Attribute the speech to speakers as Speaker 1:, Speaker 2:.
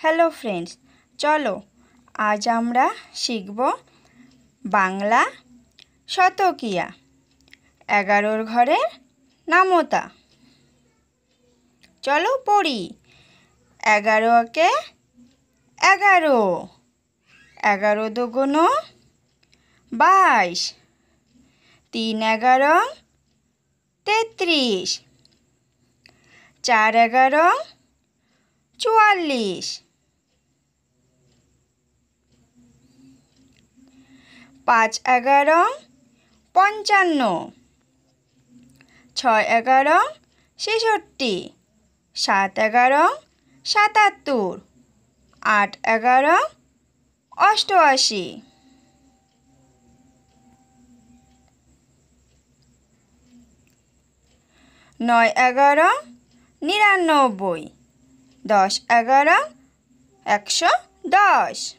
Speaker 1: Hello friends, চলো আজ আমরা শিখব বাংলা শতকিয়া। 11 ঘরের নামতা। চলো পড়ি। 11 কে 11, 11 দুগুণ 22, 3 11 33, 4 11 44, 5 11 55, 6 11 66, 7 11 77, 8 11 88, 9 11 99, 10 11 110।